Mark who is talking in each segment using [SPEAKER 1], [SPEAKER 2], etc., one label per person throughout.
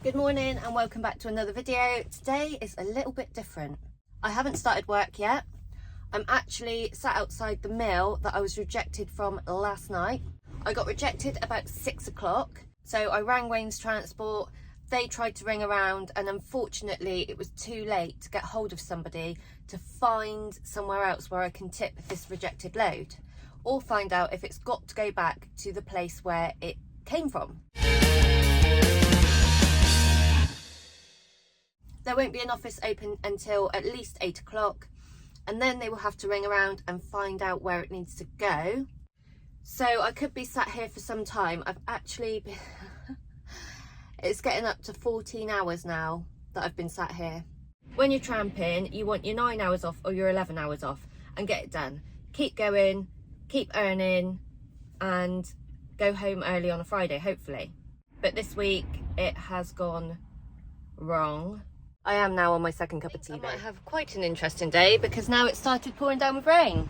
[SPEAKER 1] Good morning and welcome back to another video. Today is a little bit different. I haven't started work yet. I'm actually sat outside the mill that I was rejected from last night. I got rejected about 6 o'clock. So I rang Wayne's Transport. They tried to ring around and unfortunately it was too late to get hold of somebody to find somewhere else where I can tip this rejected load, or find out if it's got to go back to the place where it came from. There won't be an office open until at least 8 o'clock, and then they will have to ring around and find out where it needs to go. So I could be sat here for some time. I've actually been it's getting up to 14 hours now that I've been sat here. When you're tramping, you want your 9 hours off or your 11 hours off and get it done. Keep going, keep earning, and go home early on a Friday, hopefully. But this week it has gone wrong. I am now on my second cup of tea. I might have quite an interesting day because now it started pouring down with rain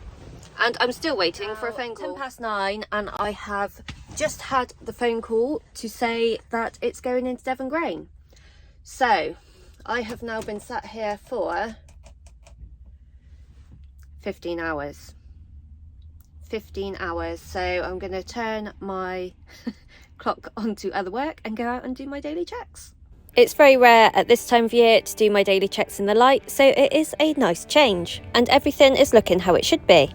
[SPEAKER 1] and I'm still waiting for a phone call. 9:10 and I have just had the phone call to say that it's going into Devon Grain. So I have now been sat here for 15 hours. 15 hours. So I'm going to turn my clock onto other work and go out and do my daily checks. It's very rare at this time of year to do my daily checks in the light, so it is a nice change and everything is looking how it should be.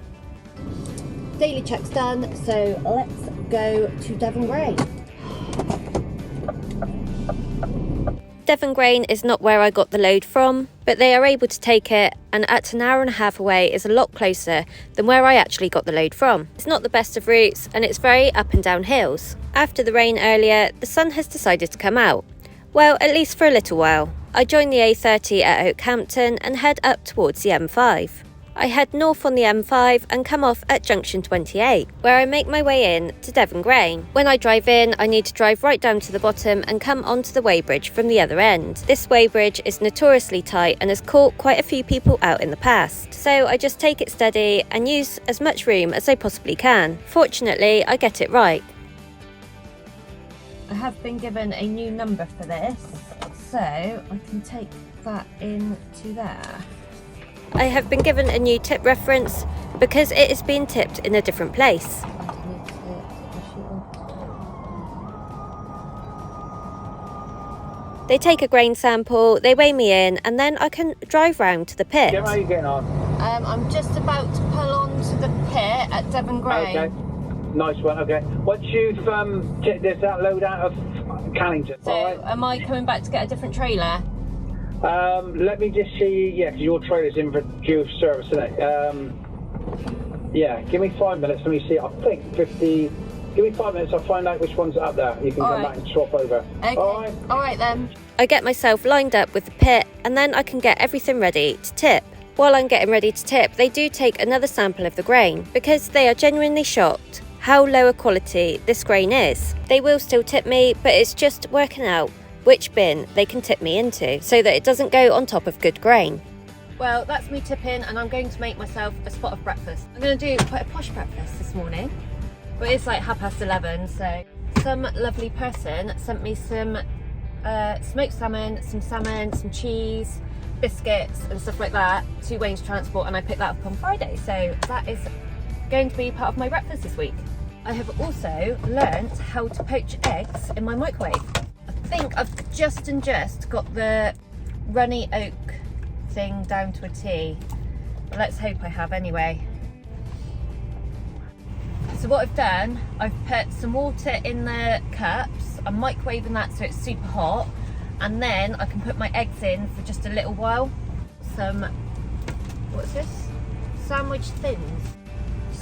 [SPEAKER 1] Daily checks done, so let's go to Devon Grain. Devon Grain is not where I got the load from, but they are able to take it, and at an hour and a half away is a lot closer than where I actually got the load from. It's not the best of routes and it's very up and down hills. After the rain earlier, the sun has decided to come out. Well, at least for a little while. I join the A30 at Oakhampton and head up towards the M5. I head north on the M5 and come off at junction 28, where I make my way in to Devon Grain. When I drive in, I need to drive right down to the bottom and come onto the weighbridge from the other end. This weighbridge is notoriously tight and has caught quite a few people out in the past, so I just take it steady and use as much room as I possibly can. Fortunately, I get it right. I have been given a new number for this, so I can take that into there. I have been given a new tip reference because it is being tipped in a different place. They take a grain sample, they weigh me in, and then I can drive round to the pit.
[SPEAKER 2] How are you getting on?
[SPEAKER 1] I'm just about to pull on to the pit at Devon Grain.
[SPEAKER 2] Okay. Nice one, okay. Once you've checked this out, load out of Cannington.
[SPEAKER 1] So, am I coming back to get a different trailer?
[SPEAKER 2] Let me just see, yeah, because your trailer's in for due service today. Yeah, give me 5 minutes, let me see, I think 50, give me 5 minutes, I'll find out which one's up there. You can come back and swap over.
[SPEAKER 1] Okay. Alright then.
[SPEAKER 3] I get myself lined up with the pit and then I can get everything ready to tip. While I'm getting ready to tip, they do take another sample of the grain because they are genuinely shocked how low a quality this grain is. They will still tip me, but it's just working out which bin they can tip me into so that it doesn't go on top of good grain.
[SPEAKER 1] Well, that's me tipping and I'm going to make myself a spot of breakfast. I'm going to do quite a posh breakfast this morning, but it's like 11:30, so some lovely person sent me some smoked salmon, some cheese, biscuits and stuff like that to Wayne's Transport, and I picked that up on Friday, so that is going to be part of my breakfast this week. I have also learnt how to poach eggs in my microwave. I think I've just got the runny oak thing down to a T. But let's hope I have anyway. So what I've done, I've put some water in the cups. I'm microwaving that so it's super hot, and then I can put my eggs in for just a little while. Some, what's this? Sandwich thins.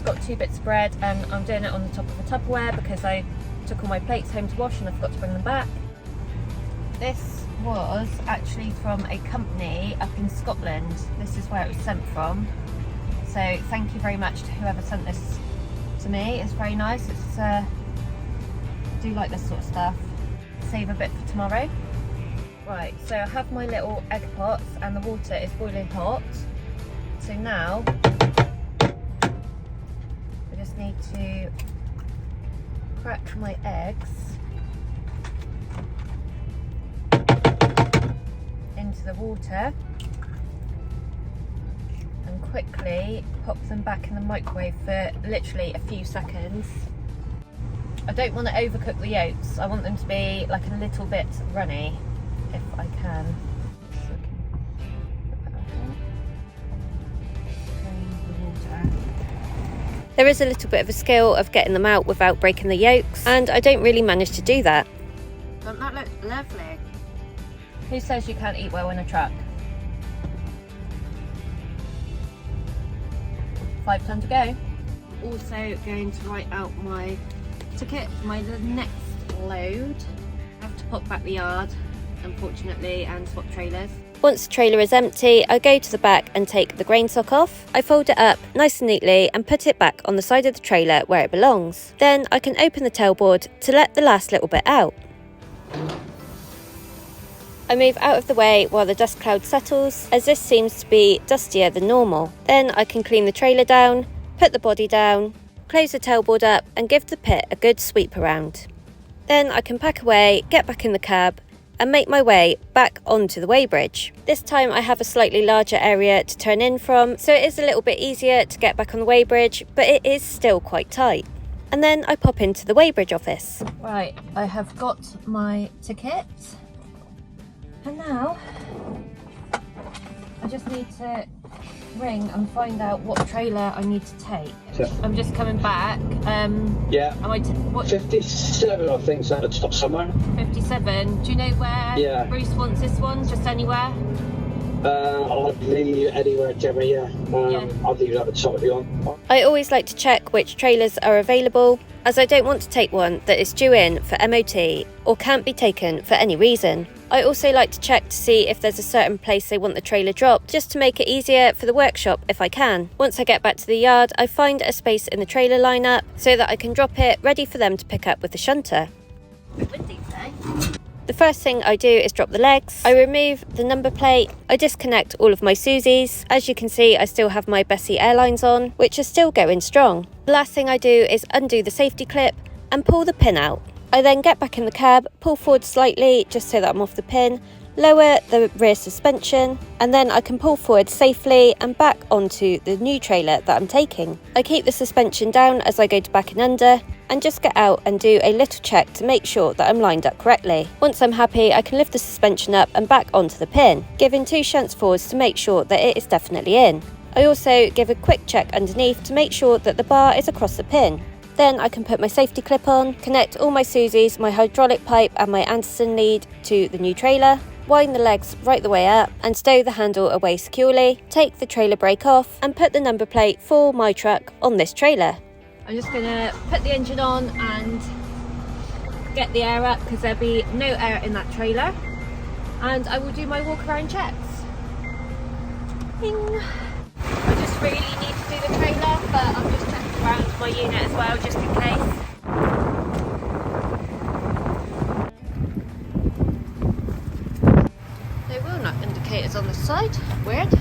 [SPEAKER 1] Got 2 bits of bread and I'm doing it on the top of a Tupperware because I took all my plates home to wash and I forgot to bring them back. This was actually from a company up in Scotland. This is where it was sent from. So thank you very much to whoever sent this to me. It's very nice. It's I do like this sort of stuff. Save a bit for tomorrow. Right, so I have my little egg pots and the water is boiling hot. So now need to crack my eggs. the water and quickly pop them back in the microwave for literally a few seconds. I don't want to overcook the yolks. I want them to be like a little bit runny if I can.
[SPEAKER 3] There is a little bit of a skill of getting them out without breaking the yolks, and I don't really manage to do that.
[SPEAKER 1] Doesn't that look lovely? Who says you can't eat well in a truck? 5 times to go. Also going to write out my ticket, my next load. I have to pop back the yard, unfortunately, and swap trailers.
[SPEAKER 3] Once the trailer is empty, I go to the back and take the grain sock off. I fold it up nice and neatly and put it back on the side of the trailer where it belongs. Then I can open the tailboard to let the last little bit out. I move out of the way while the dust cloud settles, as this seems to be dustier than normal. Then I can clean the trailer down, put the body down, close the tailboard up and give the pit a good sweep around. Then I can pack away, get back in the cab and make my way back onto the weighbridge. This time I have a slightly larger area to turn in from, so it is a little bit easier to get back on the weighbridge, but it is still quite tight. And then I pop into the weighbridge office.
[SPEAKER 1] Right, I have got my ticket. And now I just need to ring and find out what trailer I need to take.
[SPEAKER 2] So,
[SPEAKER 1] I'm just coming back.
[SPEAKER 2] yeah.
[SPEAKER 1] Am I what
[SPEAKER 2] 57, I think, is at the top somewhere.
[SPEAKER 1] 57? Do you know where
[SPEAKER 2] Yeah.
[SPEAKER 1] Bruce wants this one? Just anywhere?
[SPEAKER 2] I'll leave anywhere, Gemma, yeah. I'll leave it at the top if you want.
[SPEAKER 3] I always like to check which trailers are available, as I don't want to take one that is due in for MOT or can't be taken for any reason. I also like to check to see if there's a certain place they want the trailer dropped, just to make it easier for the workshop if I can. Once I get back to the yard, I find a space in the trailer lineup so that I can drop it ready for them to pick up with the shunter. The first thing I do is drop the legs. I remove the number plate. I disconnect all of my Susies. As you can see, I still have my Bessie Airlines on, which are still going strong. The last thing I do is undo the safety clip and pull the pin out. I then get back in the cab, pull forward slightly just so that I'm off the pin, lower the rear suspension, and then I can pull forward safely and back onto the new trailer that I'm taking. I keep the suspension down as I go to back and under, and just get out and do a little check to make sure that I'm lined up correctly. Once I'm happy, I can lift the suspension up and back onto the pin, giving 2 shunts forwards to make sure that it is definitely in. I also give a quick check underneath to make sure that the bar is across the pin. Then I can put my safety clip on, connect all my Susies, my hydraulic pipe and my Anderson lead to the new trailer, wind the legs right the way up and stow the handle away securely, take the trailer brake off and put the number plate for my truck on this trailer.
[SPEAKER 1] I'm just going to put the engine on and get the air up because there'll be no air in that trailer. And I will do my walk around checks. Bing. I just really need to do the trailer, but I'm just checking around my unit as well, just in case. No wheel nut indicators on the side. Weird.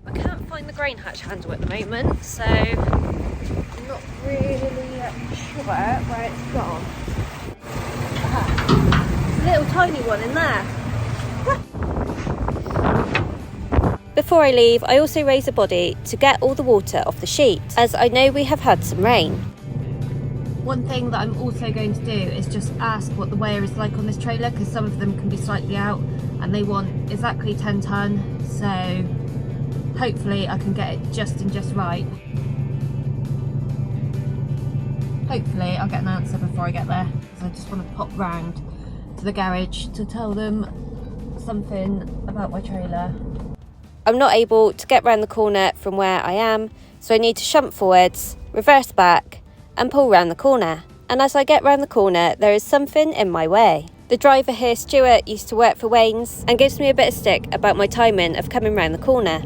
[SPEAKER 1] I can't find the grain hatch handle at the moment, so I'm not really sure where it's gone. There's a little tiny one in there.
[SPEAKER 3] Before I leave, I also raise the body to get all the water off the sheet, as I know we have had some rain.
[SPEAKER 1] One thing that I'm also going to do is just ask what the weigher is like on this trailer, because some of them can be slightly out and they want exactly 10 tonne, so hopefully I can get it just right. Hopefully I'll get an answer before I get there, because I just want to pop round to the garage to tell them something about my trailer.
[SPEAKER 3] I'm not able to get round the corner from where I am, so I need to shunt forwards, reverse back and pull round the corner. And as I get round the corner, there is something in my way. The driver here, Stuart, used to work for Wayne's and gives me a bit of stick about my timing of coming round the corner.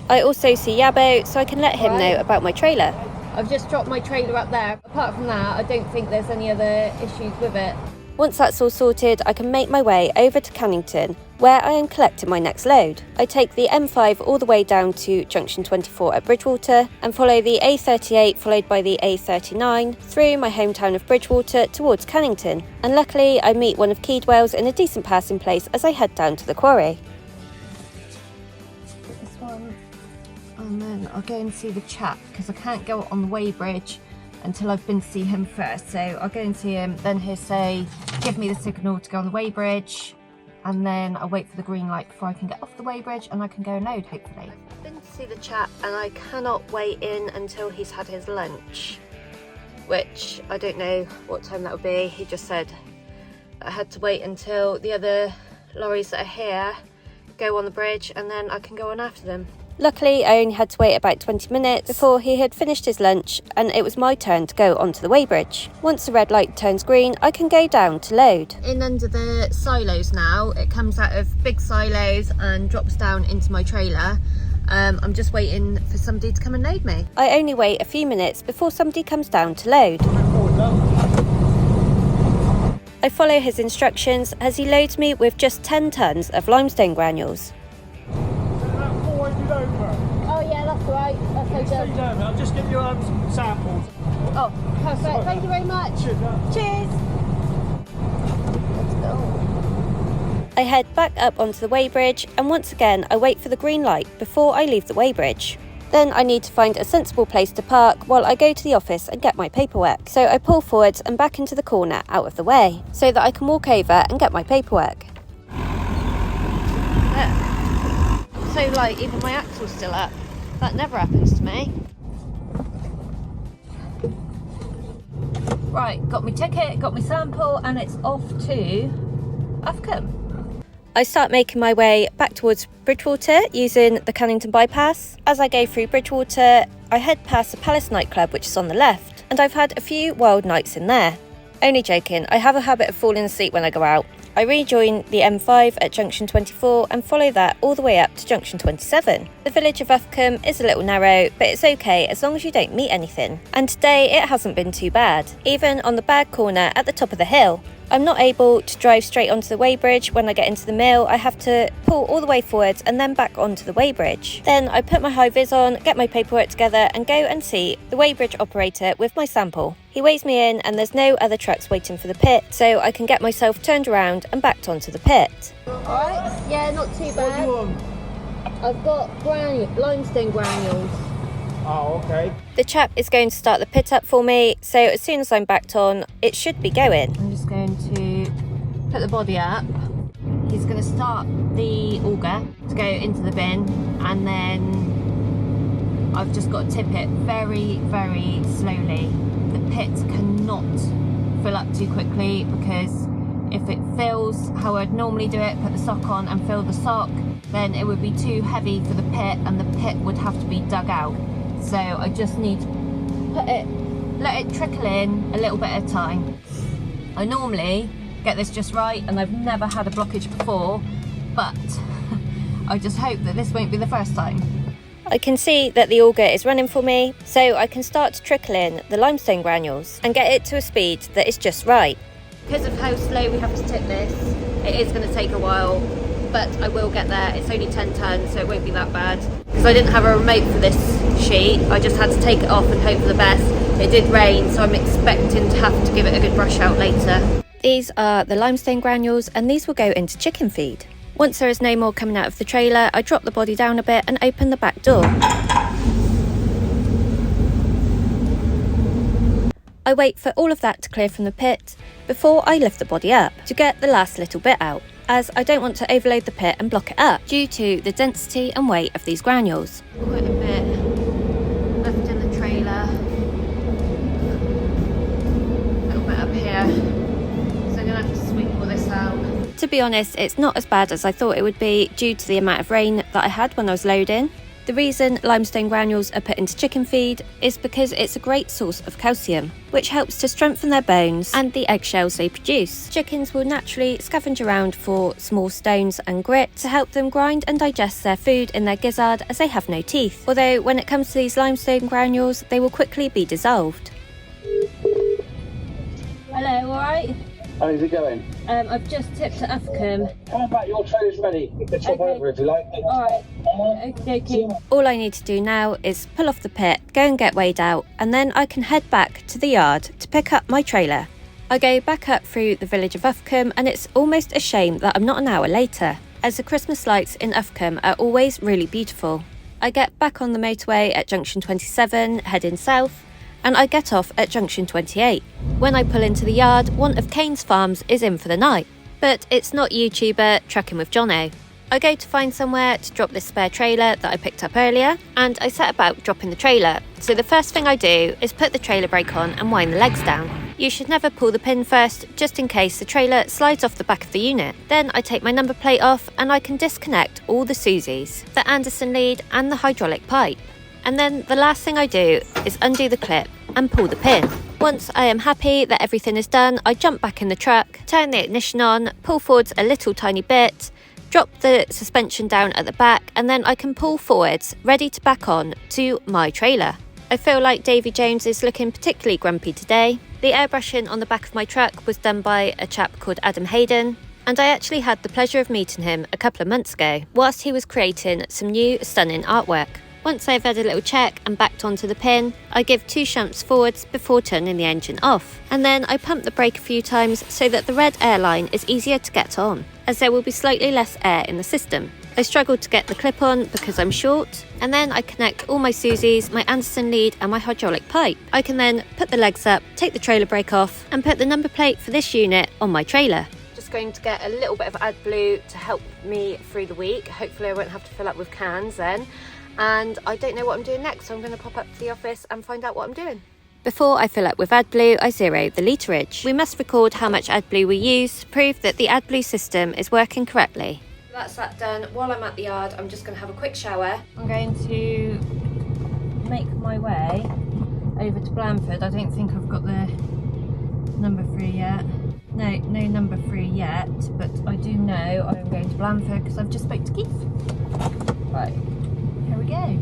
[SPEAKER 3] I also see Yabo, so I can let him know about my trailer.
[SPEAKER 1] I've just dropped my trailer up there. Apart from that, I don't think there's any other issues with it.
[SPEAKER 3] Once that's all sorted, I can make my way over to Cannington, where I am collecting my next load. I take the M5 all the way down to junction 24 at Bridgewater and follow the A38 followed by the A39 through my hometown of Bridgewater towards Cannington, and luckily I meet one of Keedwell's in a decent passing place as I head down to the quarry.
[SPEAKER 1] This one, and then I'll go and see the chap because I can't go on the weighbridge until I've been to see him first. So I'll go and see him, then he'll say, give me the signal to go on the weighbridge, and then I'll wait for the green light before I can get off the weighbridge and I can go and load, hopefully. I've been to see the chap and I cannot wait in until he's had his lunch, which I don't know what time that would be. He just said I had to wait until the other lorries that are here go on the bridge and then I can go on after them.
[SPEAKER 3] Luckily, I only had to wait about 20 minutes before he had finished his lunch and it was my turn to go onto the weighbridge. Once the red light turns green, I can go down to load.
[SPEAKER 1] In under the silos now, it comes out of big silos and drops down into my trailer. I'm just waiting for somebody to come and load me.
[SPEAKER 3] I only wait a few minutes before somebody comes down to load. I follow his instructions as he loads me with just 10 tonnes of limestone granules.
[SPEAKER 1] Oh yeah, that's right. That's okay.
[SPEAKER 2] I'll just give you some samples.
[SPEAKER 1] Oh, perfect. Thank you very much. Cheers. Let's go.
[SPEAKER 3] I head back up onto the weighbridge and once again I wait for the green light before I leave the weighbridge. Then I need to find a sensible place to park while I go to the office and get my paperwork. So I pull forwards and back into the corner out of the way so that I can walk over and get my paperwork.
[SPEAKER 1] So like even my axle's still up. That never happens to me. Right, got my ticket, got my sample, and it's off to Uffculme.
[SPEAKER 3] I start making my way back towards Bridgewater using the Cannington bypass. As I go through Bridgewater, I head past the Palace nightclub, which is on the left, and I've had a few wild nights in there. Only joking, I have a habit of falling asleep when I go out. I rejoin the M5 at junction 24 and follow that all the way up to junction 27. The village of Uffculme is a little narrow, but it's okay as long as you don't meet anything. And today it hasn't been too bad, even on the bad corner at the top of the hill. I'm not able to drive straight onto the weighbridge when I get into the mill. I have to pull all the way forwards and then back onto the weighbridge. Then I put my high vis on, get my paperwork together and go and see the weighbridge operator with my sample. He weighs me in and there's no other trucks waiting for the pit, so I can get myself turned around and backed onto the pit.
[SPEAKER 1] Alright, yeah, not too bad. I've got limestone granules.
[SPEAKER 2] Oh, okay.
[SPEAKER 3] The chap is going to start the pit up for me, so as soon as I'm backed on, it should be going.
[SPEAKER 1] I'm just going to put the body up. He's going to start the auger to go into the bin, and then I've just got to tip it very, very slowly. The pit cannot fill up too quickly because if it fills how I'd normally do it, put the sock on and fill the sock, then it would be too heavy for the pit and the pit would have to be dug out. So I just need to let it trickle in a little bit at a time. I normally get this just right and I've never had a blockage before, but I just hope that this won't be the first time.
[SPEAKER 3] I can see that the auger is running for me, so I can start to trickle in the limestone granules and get it to a speed that is just right.
[SPEAKER 1] Because of how slow we have to tip this, it is going to take a while, but I will get there. It's only 10 tonnes, so it won't be that bad. Because I didn't have a remote for this sheet, I just had to take it off and hope for the best. It did rain, so I'm expecting to have to give it a good brush out later.
[SPEAKER 3] These are the limestone granules and these will go into chicken feed. Once there is no more coming out of the trailer, I drop the body down a bit and open the back door. I wait for all of that to clear from the pit before I lift the body up to get the last little bit out, as I don't want to overload the pit and block it up due to the density and weight of these granules.
[SPEAKER 1] Quite a bit left in the trailer. A little bit up here. So I'm going to have to sweep all this out.
[SPEAKER 3] To be honest, it's not as bad as I thought it would be due to the amount of rain that I had when I was loading. The reason limestone granules are put into chicken feed is because it's a great source of calcium, which helps to strengthen their bones and the eggshells they produce. Chickens will naturally scavenge around for small stones and grit to help them grind and digest their food in their gizzard as they have no teeth. Although when it comes to these limestone granules, they will quickly be dissolved.
[SPEAKER 1] Hello, alright?
[SPEAKER 2] How's it going?
[SPEAKER 3] I've just tipped to Ufcombe.
[SPEAKER 2] Come on back, your trailer's ready. You can swap over if you like.
[SPEAKER 3] Alright, okay. All I need to do now is pull off the pit, go and get weighed out, and then I can head back to the yard to pick up my trailer. I go back up through the village of Ufcombe, and it's almost a shame that I'm not an hour later, as the Christmas lights in Ufcombe are always really beautiful. I get back on the motorway at junction 27, heading south, and I get off at junction 28. When I pull into the yard, one of Kane's farms is in for the night. But it's not YouTuber Trucking with Jono. I go to find somewhere to drop this spare trailer that I picked up earlier, and I set about dropping the trailer. So the first thing I do is put the trailer brake on and wind the legs down. You should never pull the pin first, just in case the trailer slides off the back of the unit. Then I take my number plate off and I can disconnect all the Susies, the Anderson lead and the hydraulic pipe. And then the last thing I do is undo the clip and pull the pin. Once I am happy that everything is done, I jump back in the truck, turn the ignition on, pull forwards a little tiny bit, drop the suspension down at the back, and then I can pull forwards, ready to back on to my trailer. I feel like Davy Jones is looking particularly grumpy today. The airbrushing on the back of my truck was done by a chap called Adam Hayden, and I actually had the pleasure of meeting him a couple of months ago, whilst he was creating some new stunning artwork. Once I've had a little check and backed onto the pin, I give 2 shunts forwards before turning the engine off. And then I pump the brake a few times so that the red air line is easier to get on, as there will be slightly less air in the system. I struggle to get the clip on because I'm short, and then I connect all my Susies, my Anderson lead and my hydraulic pipe. I can then put the legs up, take the trailer brake off, and put the number plate for this unit on my trailer. Just going to get a little bit of AdBlue to help me through the week. Hopefully I won't have to fill up with cans then. And I don't know what I'm doing next, so I'm going to pop up to the office and find out what I'm doing. Before I fill up with AdBlue, I zero the literage. We must record how much AdBlue we use to prove that the AdBlue system is working correctly. That's that done. While I'm at the yard, I'm just going to have a quick shower. I'm going to make my way over to Blandford. I don't think I've got the number 3 yet. No number 3 yet, but I do know I'm going to Blandford because I've just spoke to Keith. Right. Here we go.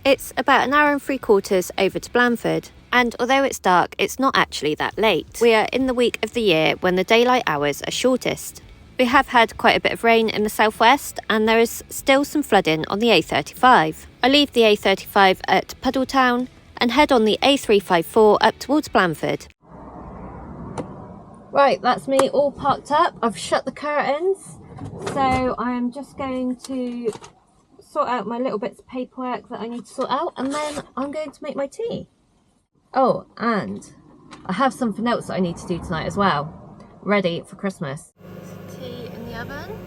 [SPEAKER 3] It's about an hour and 3/4 over to Blandford, and although it's dark, it's not actually that late. We are in the week of the year when the daylight hours are shortest. We have had quite a bit of rain in the southwest, and there is still some flooding on the A35. I leave the A35 at Puddletown and head on the A354 up towards Blandford. Right, that's me all parked up. I've shut the curtains. So I am just going to sort out my little bits of paperwork that I need to sort out, and then I'm going to make my tea. Oh, and I have something else that I need to do tonight as well. Ready for Christmas. Tea in the oven.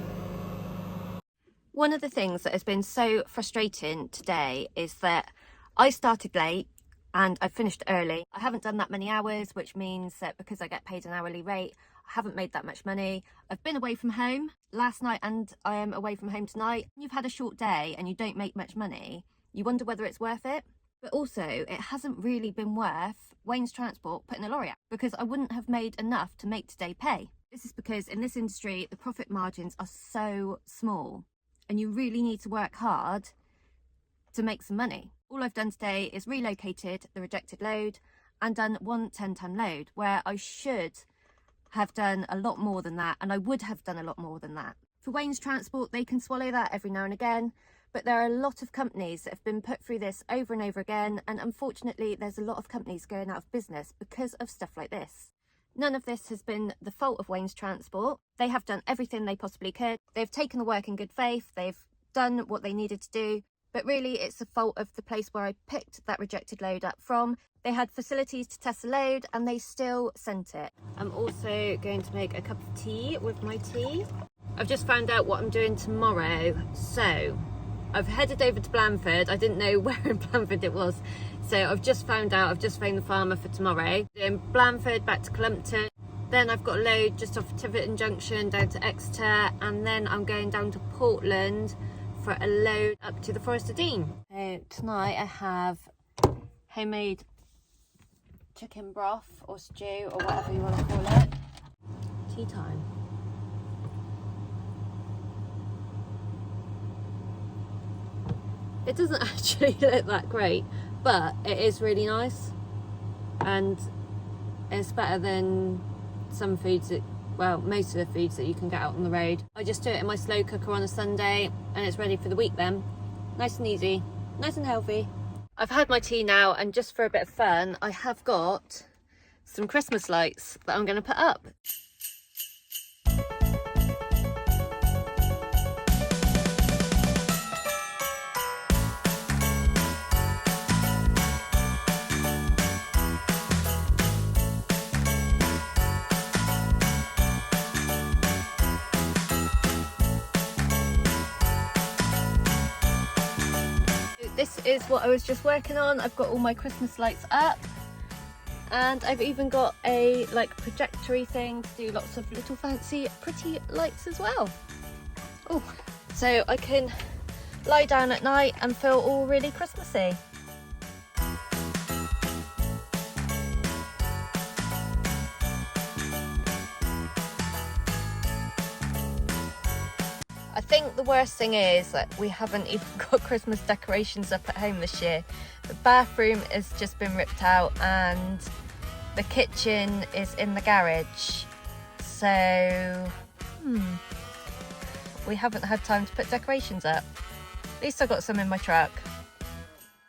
[SPEAKER 3] One of the things that has been so frustrating today is that I started late and I finished early. I haven't done that many hours, which means that because I get paid an hourly rate, I haven't made that much money. I've been away from home last night and I am away from home tonight. You've had a short day and you don't make much money. You wonder whether it's worth it. But also, it hasn't really been worth Wayne's Transport putting a lorry out, because I wouldn't have made enough to make today pay. This is because in this industry, the profit margins are so small and you really need to work hard to make some money. All I've done today is relocated the rejected load and done 1 10-ton load, where I should have done a lot more than that, and I would have done a lot more than that. For Wayne's Transport, they can swallow that every now and again, but there are a lot of companies that have been put through this over and over again, and unfortunately there's a lot of companies going out of business because of stuff like this. None of this has been the fault of Wayne's Transport. They have done everything they possibly could. They've taken the work in good faith, they've done what they needed to do, but really it's the fault of the place where I picked that rejected load up from. They had facilities to test the load and they still sent it. I'm also going to make a cup of tea with my tea. I've just found out what I'm doing tomorrow. So I've headed over to Blandford. I didn't know where in Blandford it was. So I've just found out, I've just phoned the farmer for tomorrow. In Blandford back to Clumpton. Then I've got a load just off Tiverton Junction down to Exeter. And then I'm going down to Portland for a load up to the Forest of Dean. So tonight I have homemade chicken broth or stew or whatever you want to call it. Tea time. It doesn't actually look that great, but it is really nice, and
[SPEAKER 1] It's better than some foods that, well, most of the foods that you can get out on the road. I just do it in my slow cooker on a Sunday and it's ready for the week then. Nice and easy, nice and healthy. I've had my tea now, and just for a bit of fun, I have got some Christmas lights that I'm going to put up. This is what I was just working on. I've got all my Christmas lights up, and I've even got a like projectory thing to do lots of little fancy pretty lights as well. Oh, so I can lie down at night and feel all really Christmassy. I think the worst thing is that we haven't even got Christmas decorations up at home this year. The bathroom has just been ripped out and the kitchen is in the garage. So, we haven't had time to put decorations up. At least I got some in my truck.